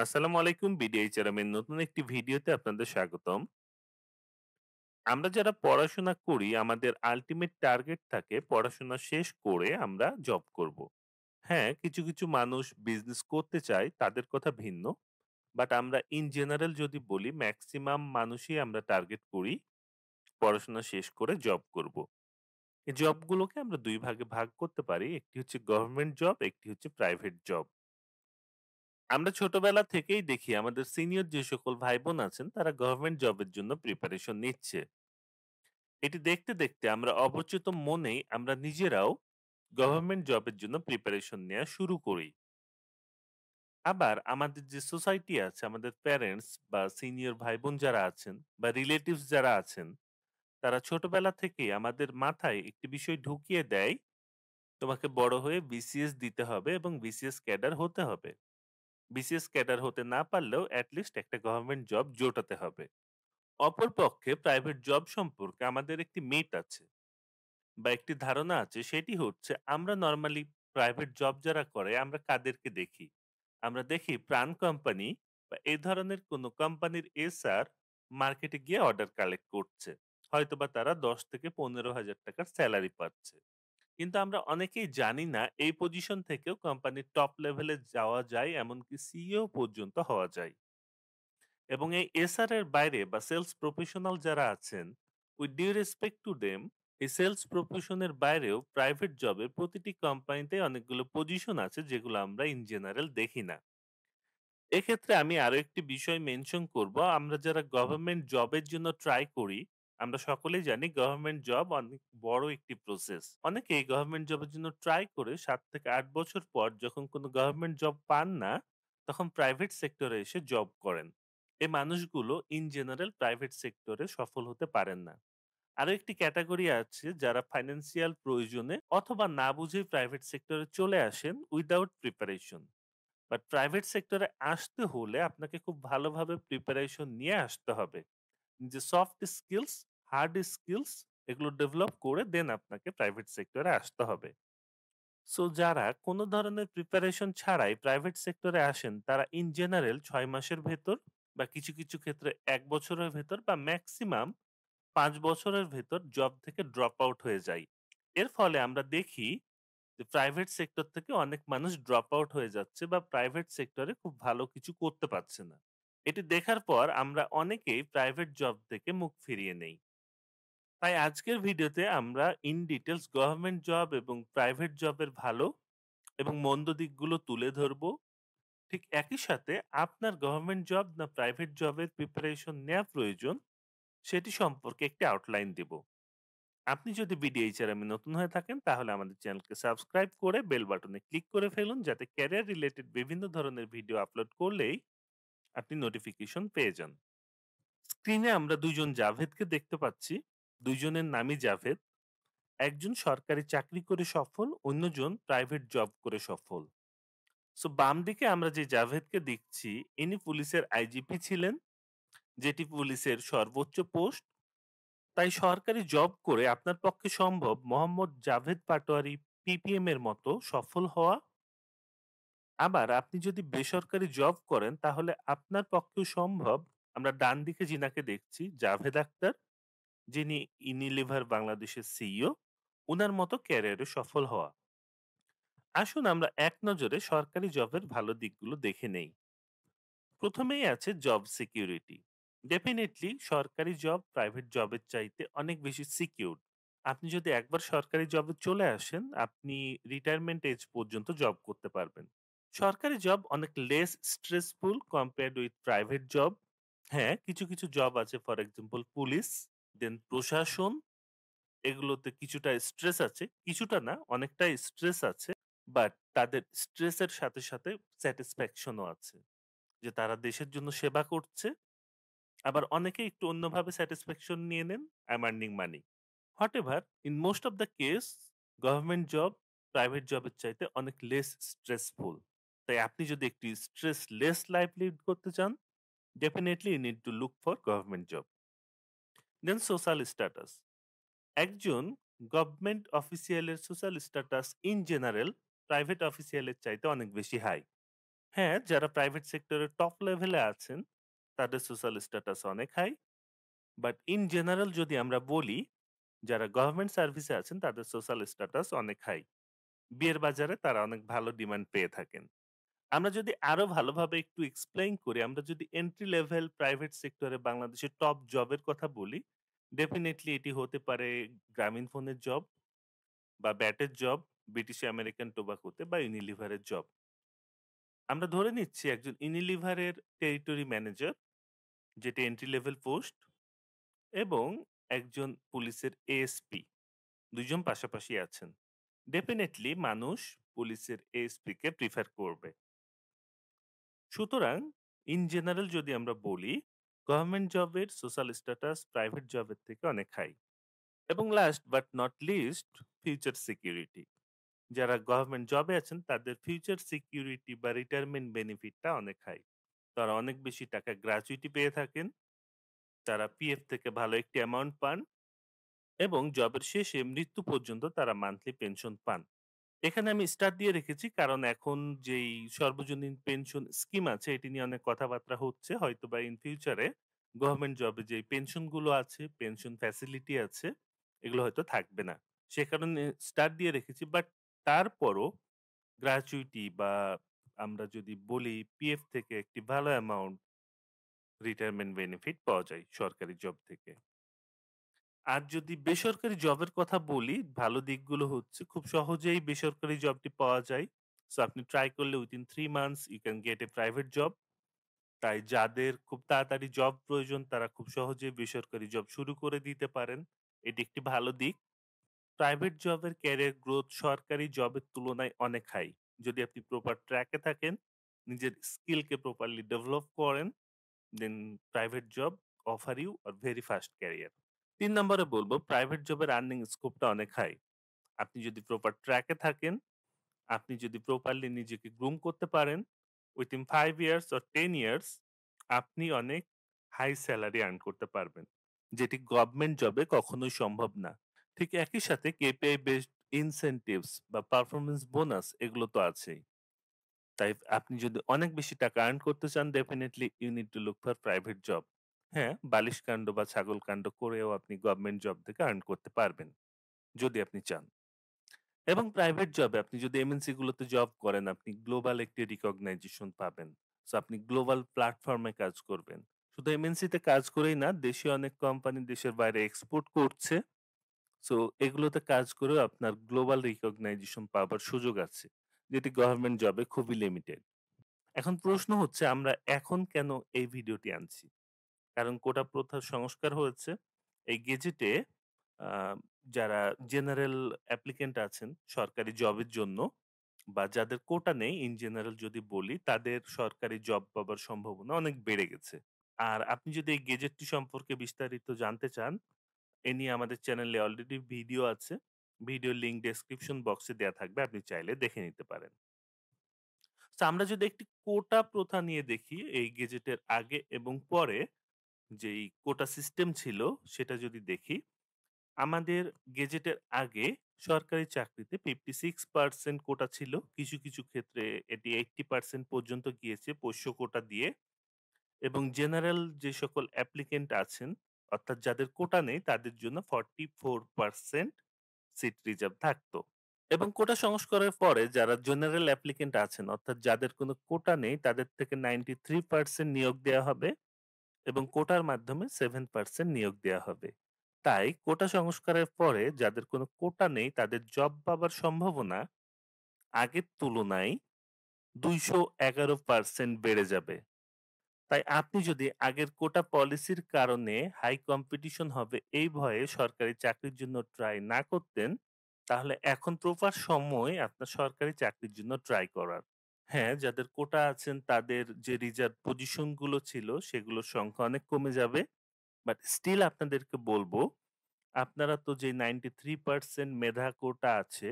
আসসালামু আলাইকুম বিডিএইচআরএম এর নতুন একটি ভিডিওতে আপনাদের স্বাগতম। আমরা যারা পড়াশোনা করি আমাদের আল্টিমেট টার্গেট থাকে পড়াশোনা শেষ করে আমরা জব করব। হ্যাঁ, কিছু মানুষ বিজনেস করতে চায় তাদের কথা ভিন্ন। বাট আমরা ইন জেনারেল যদি বলি ম্যাক্সিমাম মানুষই আমরা টার্গেট করি পড়াশোনা শেষ করে জব করব। এই জবগুলোকে আমরা দুই ভাগে ভাগ করতে পারি। একটি হচ্ছে গভর্নমেন্ট জব, একটি হচ্ছে প্রাইভেট জব। আমরা ছোটবেলা থেকেই দেখি আমাদের সিনিয়র যে সকল ভাই বোন আছেন তারা গভর্নমেন্ট জবের জন্য প্রিপারেশন নিচ্ছে। এটি দেখতে দেখতে আমরা অবচেত মনেই আমরা নিজেরাও গভর্নমেন্ট জবের জন্য প্রিপারেশন নেওয়া শুরু করি। আবার আমাদের যে সোসাইটি আছে, আমাদের প্যারেন্টস বা সিনিয়র ভাই বোন যারা আছেন বা রিলেটিভস যারা আছেন, তারা ছোটবেলা থেকেই আমাদের মাথায় একটি বিষয় ঢুকিয়ে দেয়, তোমাকে বড় হয়ে বিসিএস দিতে হবে এবং বিসিএস ক্যাডার হতে হবে। বিসিএস ক্যাডার হতে না পারলেও অ্যাটলিস্ট একটা গভর্নমেন্ট জব জোটাতে হবে। অপরপক্ষে প্রাইভেট জব সম্পর্কে আমাদের একটি মিথ আছে বা একটি ধারণা আছে, সেটি হচ্ছে আমরা নরমালি প্রাইভেট জব যারা করে আমরা কাদেরকে দেখি? আমরা দেখি প্রাণ কোম্পানি বা এই ধরনের কোনো কোম্পানির এসআর মার্কেটে গিয়ে অর্ডার কালেক্ট করছে। হয়তোবা তারা 10 থেকে 15 হাজার টাকার স্যালারি পাচ্ছে। কিন্তু আমরা অনেকেই জানি না এই পজিশন থেকেও কোম্পানির টপ লেভেলে যাওয়া যায়, এমনকি সিইও পর্যন্ত হওয়া যায়। এবং এই এসআর এর বাইরে বা সেলস প্রফেশনাল যারা আছেন, with due respect to them, এই সেলস প্রফেশনের বাইরেও প্রাইভেট জবে প্রতিটি কোম্পানিতে অনেকগুলো পজিশন আছে যেগুলো আমরা ইন জেনারেল দেখি না। এক্ষেত্রে আমি আরো একটি বিষয় মেনশন করব। আমরা যারা গভর্নমেন্ট জবের জন্য ট্রাই করি, আমরা সকলেই জানি গভর্নমেন্ট জব অনেক বড় একটি প্রসেস। অনেকেই গভর্নমেন্ট জবের জন্য ট্রাই করে 7 থেকে 8 বছর পর যখন কোনো গভর্নমেন্ট জব পান না, তখন প্রাইভেট সেক্টরে এসে জব করেন। এই মানুষগুলো ইন জেনারেল প্রাইভেট সেক্টরে সফল হতে পারেন না। আরো একটি ক্যাটাগরি আছে যারা ফাইন্যান্সিয়াল প্রয়োজনে অথবা না বুঝেই প্রাইভেট সেক্টরে চলে আসেন উইদাউট প্রিপারেশন। বাট প্রাইভেট সেক্টরে আসতে হলে আপনাকে খুব ভালোভাবে প্রিপারেশন নিয়ে আসতে হবে। যে সফট স্কিলস, হার্ড স্কিলস, এগুলো ডেভেলপ করে দেন আপনাকে প্রাইভেট সেক্টরে আসতে হবে। সো যারা কোনো ধরনের প্রিপারেশন ছাড়াই প্রাইভেট সেক্টরে আসেন তারা ইন জেনারেল 6 মাসের ভেতর বা কিছু ক্ষেত্রে 1 বছরের ভেতর বা ম্যাক্সিমাম 5 বছরের ভেতর জব থেকে ড্রপ আউট হয়ে যায়। এর ফলে আমরা দেখি যে প্রাইভেট সেক্টর থেকে অনেক মানুষ ড্রপ আউট হয়ে যাচ্ছে বা প্রাইভেট সেক্টরে খুব ভালো কিছু করতে পারছে না। এটি দেখার পর আমরা অনেকেই প্রাইভেট জব থেকে মুখ ফিরিয়ে নেই। তাই আজকের ভিডিওতে আমরা ইন ডিটেলস গভর্নমেন্ট জব এবং প্রাইভেট জবের ভালো এবং মন্দ দিকগুলো তুলে ধরবো। ঠিক একই সাথে আপনার গভর্নমেন্ট জব না প্রাইভেট জবের প্রিপারেশন নেওয়া প্রয়োজন সেটি সম্পর্কে একটি আউটলাইন দেব। আপনি যদি বিডিএইচআরএম এ নতুন হয়ে থাকেন তাহলে আমাদের চ্যানেলকে সাবস্ক্রাইব করে বেল বাটনে ক্লিক করে ফেলুন, যাতে ক্যারিয়ার রিলেটেড বিভিন্ন ধরনের ভিডিও আপলোড করলেই আপনি নোটিফিকেশন পেয়ে যান। স্ক্রিনে আমরা দুইজন জাভেদকে দেখতে পাচ্ছি। দুইজনের নামই জাভেদ। একজন সরকারি চাকরি করে সফল, অন্যজন প্রাইভেট জব করে সফল। সো বাম দিকে আমরা যে জাভেদকে দেখছি, ইনি পুলিশের আইজিপি ছিলেন, যেটি পুলিশের সর্বোচ্চ পোস্ট। তাই সরকারি জব করে আপনার পক্ষে সম্ভব মোহাম্মদ জাভেদ পাটোয়ারি পিপিএম এর মতো সফল হওয়া। আবার আপনি যদি বেসরকারি জব করেন তাহলে আপনার পক্ষেও সম্ভব, আমরা ডান দিকে যিনাকে দেখছি জাভেদ আক্তার, যিনি ইউনিলিভার বাংলাদেশের সিইও, উনার মতো ক্যারিয়ারে সফল হওয়া। আসুন আমরা এক নজরে সরকারি জবের ভালো দিকগুলো দেখে নেই। প্রথমেই আছে জব সিকিউরিটি। ডেফিনেটলি সরকারি জব প্রাইভেট জবের চাইতে অনেক বেশি সিকিউর। আপনি যদি একবার সরকারি জবে চলে আসেন, আপনি রিটায়ারমেন্ট এজ পর্যন্ত জব করতে পারবেন। সরকারি জব অনেক less stressful compared with private job. হ্যাঁ, কিছু জব আছে, ফর এক্সাম্পল পুলিশ, দেন প্রশাসন, এগুলোতে কিছুটা স্ট্রেস আছে, কিছুটা না অনেকটাই স্ট্রেস আছে। বাট তাদের স্ট্রেসের সাথে স্যাটিসফ্যাকশনও আছে, যে তারা দেশের জন্য সেবা করছে। আবার অনেকে একটু অন্যভাবে স্যাটিসফ্যাকশন নিয়ে নেন, I am earning money. Whatever, in most of the case government job private জবের চাইতে অনেক লেস স্ট্রেসফুল। তাই আপনি যদি একটি স্ট্রেস লেস লাইফ লিড করতে চান, definitely you need to look for government job. Then social status. একজন গভর্নমেন্ট অফিসিয়ালের social status in general private অফিসিয়ালের চাইতে অনেক বেশি হাই। হ্যাঁ, যারা প্রাইভেট সেক্টরের টপ লেভেলে আছেন, তাদের সোশ্যাল স্ট্যাটাস অনেক হাই। বাট ইন জেনারেল যদি আমরা বলি, যারা গভর্নমেন্ট সার্ভিসে আছেন, তাদের সোশ্যাল স্ট্যাটাস অনেক হাই। বিয়ের বাজারে তারা অনেক ভালো ডিমান্ড পেয়ে থাকেন। আমরা যদি আরো ভালোভাবে একটু এক্সপ্লেইন করি, আমরা যদি এন্ট্রি লেভেল প্রাইভেট সেক্টরে বাংলাদেশের টপ জবের কথা বলি, ডেফিনিটলি এটি হতে পারে গ্রামীণফোনের জব বা ব্যাটের জব, ব্রিটিশ আমেরিকান টোবাকোতে বা ইউনিলিভারের জব। আমরা ধরে নিচ্ছি একজন ইউনিলিভারের টেরিটরি ম্যানেজার, যেটা এন্ট্রি লেভেল পোস্ট, এবং একজন পুলিশের এএসপি, ২ জন পাশাপাশি আছেন। ডেফিনিটলি মানুষ পুলিশের এএসপি কে প্রিফার করবে। সুতরাং ইন জেনারেল যদি আমরা বলি, গভর্নমেন্ট জবের সোশ্যাল স্ট্যাটাস প্রাইভেট জবের থেকে অনেক হাই। এবং last but not list, future security. যারা গভর্নমেন্ট জবে আছেন তাদের ফিউচার সিকিউরিটি বা রিটায়ারমেন্ট বেনিফিটটা অনেক হাই। তারা অনেক বেশি টাকা গ্র্যাচুইটি পেয়ে থাকেন। তারা পিএফ থেকে ভালো একটি অ্যামাউন্ট পান এবং জবের শেষে মৃত্যু পর্যন্ত তারা মান্থলি পেনশন পান। এখানে আমি স্টার দিয়ে রেখেছি কারণ এখন যেই সর্বজনীন পেনশন স্কিম আছে এটি নিয়ে অনেক কথাবার্তা হচ্ছে। হয়তোবা ইন ফিউচারে গভর্নমেন্ট জবে যেই পেনশন গুলো আছে, পেনশন ফ্যাসিলিটি আছে, এগুলো হয়তো থাকবে না। সে কারণে স্টার দিয়ে রেখেছি। বাট তারপরও গ্র্যাচুইটি বা আমরা যদি বলি পিএফ থেকে একটি ভালো অ্যামাউন্ট রিটায়ারমেন্ট বেনিফিট পাওয়া যায় সরকারি জব থেকে। আর যদি বেসরকারি জবের কথা বলি, ভালো দিকগুলো হচ্ছে খুব সহজেই বেসরকারি জবটি পাওয়া যায়। সো আপনি ট্রাই করলে within 3 months you can get a private job. তাই যাদের খুব তাড়াতাড়ি জব প্রয়োজন তারা খুব সহজেই বেসরকারি জব শুরু করে দিতে পারেন। এটি একটি ভালো দিক। প্রাইভেট জবের ক্যারিয়ার গ্রোথ সরকারি জবের তুলনায় অনেক হাই। যদি আপনি প্রপার ট্র্যাকে থাকেন, নিজের স্কিলকে প্রপারলি ডেভেলপ করেন, then private job offer you a very fast career. ৩ নম্বরে বলব প্রাইভেট জবের আর্নিং স্কোপটা অনেক হাই। আপনি যদি প্রপার ট্র্যাকে থাকেন, আপনি যদি প্রপারলি নিজেকে গ্রুম করতে পারেন, উইথিন 5 ইয়ার্স অর 10 ইয়ার্স আপনি অনেক হাই সেলারি আর্ন করতে পারবেন। যেটি গভর্নমেন্ট জবে কখনোই সম্ভব না। ঠিক একই সাথে কেপিআই বেসড ইনসেনটিভস বা পারফরম্যান্স বোনাস এগুলো তো আছেই। তাই আপনি যদি অনেক বেশি টাকা আর্ন করতে চান definitely you need to look for private job. হ্যাঁ, বালিশ কান্ড বা ছাগল কান্ড করেও আপনি গভর্নমেন্ট জব থেকে আর্ন করতে পারবেন, যদি আপনি চান। এবং প্রাইভেট জবে আপনি যদি এমএনসি গুলোতে জব করেন, আপনি গ্লোবাল একটি রিকগনাইজেশন পাবেন। সো আপনি গ্লোবাল প্ল্যাটফর্মে কাজ করবেন। শুধু এমএনসি তে কাজ করেই না, দেশীয় অনেক কোম্পানি দেশের বাইরে এক্সপোর্ট করছে। সো এগুলোতে কাজ করেও আপনার গ্লোবাল রিকগনাইজেশন পাবার সুযোগ আছে, যেটি গভর্নমেন্ট জবে খুবই লিমিটেড। এখন প্রশ্ন হচ্ছে আমরা এখন কেন এই ভিডিওটি আনছি? কারণ কোটা প্রথার সংস্কার হয়েছে। এই গেজেটে আ যারা জেনারেল অ্যাপ্লিক্যান্ট আছেন সরকারি জবের জন্য বা যাদের কোটা নেই ইন জেনারেল যদি বলি, তাদের সরকারি জব পাবার সম্ভাবনা অনেক বেড়ে গেছে। আর আপনি যদি এই গেজেটটি সম্পর্কে বিস্তারিত জানতে চান, এ নিয়ে আমাদের চ্যানেলে অলরেডি ভিডিও আছে। ভিডিওর লিংক ডেসক্রিপশন বক্সে দেয়া থাকবে। আপনি চাইলে দেখে নিতে পারেন। সো আমরা যদি একটি কোটা প্রথা নিয়ে দেখি, এই গেজেটের আগে এবং পরে যেই কোটা সিস্টেম ছিল সেটা যদি দেখি, আমাদের গেজেটের আগে সরকারি চাকরিতে 56% কোটা ছিল। কিছু, কিছু ক্ষেত্রে এটি 80% পর্যন্ত গিয়েছে পোষ্য কোটা দিয়ে, এবং জেনারেল যে সকল অ্যাপ্লিক্যান্ট আছেন, অর্থাৎ যাদের কোটা নেই তাদের জন্য 44% সিট রিজার্ভ থাকতো। এবং কোটা সংস্কারের পরে যারা জেনারেল অ্যাপ্লিক্যান্ট আছেন, অর্থাৎ যাদের কোনো কোটা নেই তাদের থেকে 93% নিয়োগ দেয়া হবে এবং কোটার মাধ্যমে 7% নিয়োগ দেয়া হবে। তাই কোটা সংস্কারের পরে যাদের কোনো কোটা নেই তাদের জব পাবার সম্ভাবনা আগের তুলনায় ২১১% বেড়ে যাবে। তাই আপনি যদি আগের কোটা পলিসির কারণে হাই কম্পিটিশন হবে এই ভয়ে সরকারি চাকরির জন্য ট্রাই না করতেন, তাহলে এখন প্রপার সময় আপনার সরকারি চাকরির জন্য ট্রাই করার। হ্যাঁ, যাদের কোটা আছেন তাদের যে রিজার্ভ পজিশন গুলো ছিল সেগুলোর সংখ্যা অনেক কমে যাবে। বাট স্টিল আপনাদেরকে বলবো, আপনারা তো যে 93% মেধা কোটা আছে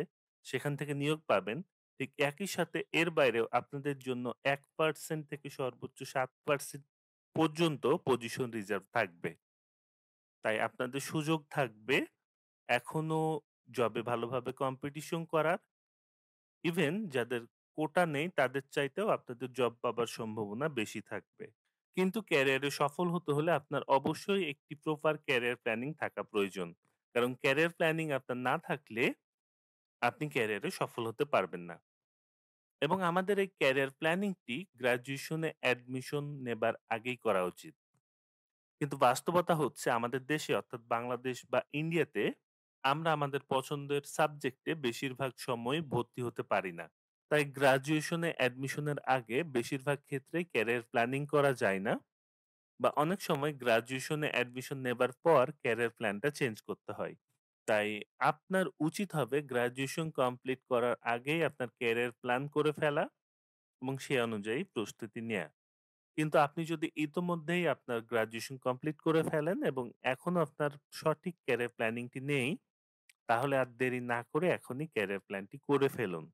সেখান থেকে নিয়োগ পাবেন। ঠিক একই সাথে এর বাইরেও আপনাদের জন্য 1% থেকে সর্বোচ্চ 7% পর্যন্ত পজিশন রিজার্ভ থাকবে। তাই আপনাদের সুযোগ থাকবে এখনো জবে ভালোভাবে কম্পিটিশন করার। ইভেন যাদের কোটা নেই তাদের চাইতেও আপনাদের জব পাবার সম্ভাবনা বেশি থাকবে। কিন্তু ক্যারিয়ারে সফল হতে হলে আপনার অবশ্যই একটি প্রপার ক্যারিয়ার প্ল্যানিং থাকা প্রয়োজন। কারণ ক্যারিয়ার প্ল্যানিং আপনার না থাকলে আপনি ক্যারিয়ারে সফল হতে পারবেন না। এবং আমাদের এই ক্যারিয়ার প্ল্যানিংটি গ্র্যাজুয়েশনে অ্যাডমিশন নেবার আগেই করা উচিত। কিন্তু বাস্তবতা হচ্ছে আমাদের দেশে অর্থাৎ বাংলাদেশ বা ইন্ডিয়াতে আমরা আমাদের পছন্দের সাবজেক্টে বেশিরভাগ সময় ভর্তি হতে পারি না। তাই গ্র্যাজুয়েশনে অ্যাডমিশনের আগে বেশিরভাগ ক্ষেত্রেই ক্যারিয়ার প্ল্যানিং করা যায় না বা অনেক সময় গ্র্যাজুয়েশনে অ্যাডমিশন নেবার পর ক্যারিয়ার প্ল্যানটা চেঞ্জ করতে হয়। তাই আপনার উচিত হবে গ্র্যাজুয়েশন কমপ্লিট করার আগেই আপনার ক্যারিয়ার প্ল্যান করে ফেলা এবং সে অনুযায়ী প্রস্তুতি নেয়া। কিন্তু আপনি যদি ইতোমধ্যেই আপনার গ্র্যাজুয়েশন কমপ্লিট করে ফেলেন এবং এখনো আপনার সঠিক ক্যারিয়ার প্ল্যানিংটি নেই, তাহলে আর দেরি না করে এখনই ক্যারিয়ার প্ল্যানটি করে ফেলুন।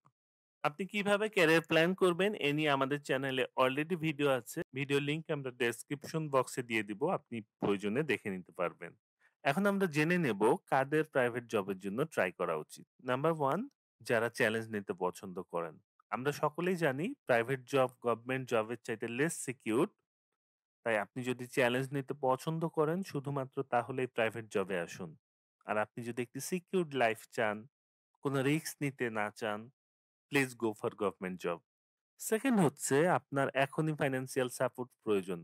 আপনি কিভাবে ক্যারিয়ার প্ল্যান করবেন এ নিয়ে আমাদের চ্যানেলে অলরেডি ভিডিও আছে। ভিডিও লিংক আমরা ডেসক্রিপশন বক্সে দিয়ে দিব। আপনি প্রয়োজনে দেখে নিতে পারবেন। এখন আমরা জেনে নেব কাদের প্রাইভেট জবের জন্য ট্রাই করা উচিত। নাম্বার 1, যারা চ্যালেঞ্জ নিতে পছন্দ করেন। আমরা সকলেই জানি প্রাইভেট জব গভর্নমেন্ট জবের চাইতে লেস সিকিউরড। তাই আপনি যদি চ্যালেঞ্জ নিতে পছন্দ করেন শুধুমাত্র তাহলেই প্রাইভেট জবে আসুন। আর আপনি যদি একটি সিকিউরড লাইফ চান, কোনো রিস্ক নিতে না চান, please go for government job. Second হচ্ছে আপনার এখনই ফাইন্যান্সিয়াল সাপোর্ট প্রয়োজন।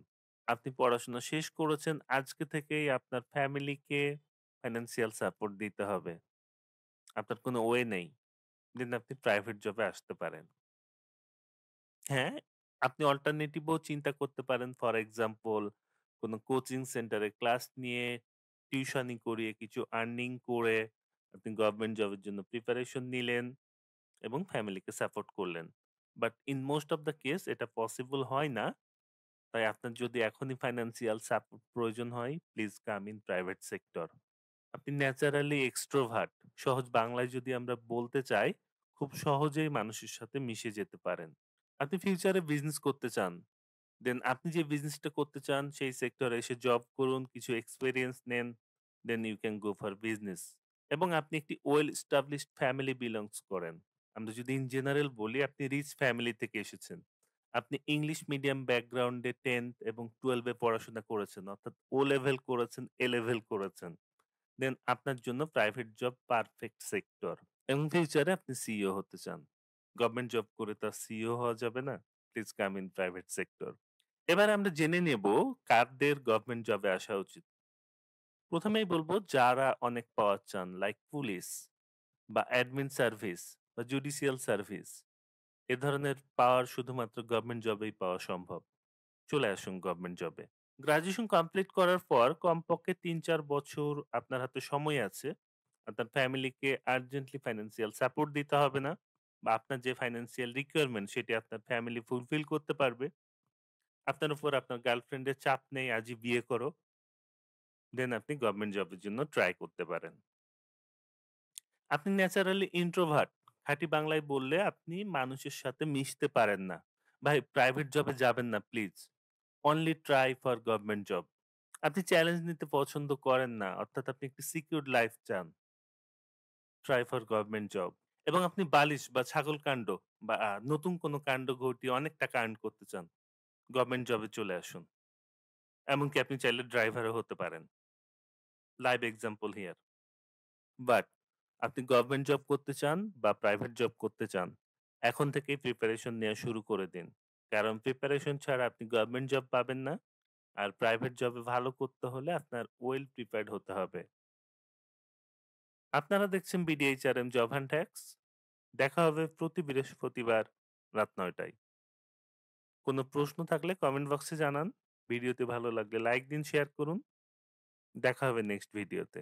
আপনি পড়াশোনা শেষ করেছেন, আজকে থেকেই আপনার ফ্যামিলিকে ফাইন্যান্সিয়াল সাপোর্ট দিতে হবে। আপনার কোনো ওয়ে নেই। দেন আপনি প্রাইভেট জবে আসতে পারেন। হ্যাঁ, আপনি অল্টারনেটিভ ও চিন্তা করতে পারেন। ফর এক্সাম্পল কোনো কোচিং সেন্টারে ক্লাস নিয়ে, টিউশনি করিয়ে কিছু আর্নিং করে আপনি গভর্নমেন্ট জবের জন্য প্রিপারেশন নিলেন এবং ফ্যামিলিকে সাপোর্ট করলেন। But in most of the case এটা পসিবল হয় না। তাই আপনার যদি এখনই ফাইন্যান্সিয়াল সাপোর্ট প্রয়োজন হয়, please come in private sector. আপনি ন্যাচারালি এক্সট্রোভার্ট। সহজ বাংলায় যদি আমরা বলতে চাই, খুব সহজেই মানুষের সাথে মিশে যেতে পারেন। আপনি ফিউচারে বিজনেস করতে চান। দেন আপনি যে বিজনেসটা করতে চান সেই সেক্টরে এসে জব করুন, কিছু এক্সপেরিয়েন্স নেন, then you can go for business. এবং আপনি একটি ওয়েল এস্টাবলিশড ফ্যামিলি বিলংস করেন। আমরা যদি ইন জেনারেল বলি আপনি রিচ ফ্যামিলি থেকে এসেছেন। আপনি ইংলিশ মিডিয়াম ব্যাকগ্রাউন্ডে 10th এবং 12 এ পড়াশোনা করেছেন। অর্থাৎ ও লেভেল করেছেন, এ লেভেল করেছেন। দেন আপনার জন্য প্রাইভেট জব পারফেক্ট সেক্টর। এবং ফিউচারে আপনি সিইও হতে চান। গভর্নমেন্ট জব করে তো আর সিইও হওয়া যাবে না। Please come in private sector. এবার আমরা জেনে নেব কাদের গভর্নমেন্ট জবে আসা উচিত। প্রথমেই বলব যারা অনেক পাওয়ার চান লাইক পুলিশ বা অ্যাডমিন সার্ভিস বা জুডিশিয়াল সার্ভিস। এ ধরনের পাওয়ার শুধুমাত্র গভর্নমেন্ট জবেই পাওয়া সম্ভব। চলে আসুন গভর্নমেন্ট জবে। গ্র্যাজুয়েশন কমপ্লিট করার পর কমপক্ষে ৩-৪ বছর আপনার হাতে সময় আছে। আপনার ফ্যামিলিকে আর্জেন্টলি ফাইন্যান্সিয়াল সাপোর্ট দিতে হবে না বা আপনার যে ফাইন্যান্সিয়াল রিকোয়ারমেন্ট সেটি আপনার ফ্যামিলি ফুলফিল করতে পারবে। আপনার উপর আপনার গার্লফ্রেন্ডের চাপ নেই আজই বিয়ে করো। দেন আপনি গভর্নমেন্ট জবের জন্য ট্রাই করতে পারেন। আপনি ন্যাচারালি ইন্ট্রোভার্ট। খাঁটি বাংলায় বললে আপনি মানুষের সাথে মিশতে পারেন না। ভাই প্রাইভেট জবে যাবেন না please. Only try for government job. আপনি চ্যালেঞ্জ নিতে পছন্দ করেন না। অর্থাৎ আপনি একটি সিকিউরড লাইফ চান। Try for government job. এবং আপনি বালিশ বা ছাগল কাণ্ড বা নতুন কোনো কাণ্ড ঘটিয়ে অনেক টাকা আর্ন করতে চান। গভর্নমেন্ট জবে চলে আসুন। এমনকি আপনি চাইলে ড্রাইভারও হতে পারেন। Live example here. বাট আপনি গভর্নমেন্ট জব করতে চান বা প্রাইভেট জব করতে চান, এখন থেকেই প্রিপারেশন নেওয়া শুরু করে দিন। কারণ প্রিপারেশন ছাড়া আপনি গভর্নমেন্ট জব পাবেন না। আর প্রাইভেট জবে ভালো করতে হলে আপনার ওয়েল প্রিপেয়ার্ড হতে হবে। আপনারা দেখছেন বিডিএইচআরএম জব অ্যান্ড ট্যাক্স। দেখা হবে প্রতি বৃহস্পতিবার রাত ৯ টায়। কোনো প্রশ্ন থাকলে কমেন্ট বক্সে জানান। ভিডিওটি ভালো লাগলে লাইক দিন, শেয়ার করুন। দেখা হবে নেক্সট ভিডিওতে।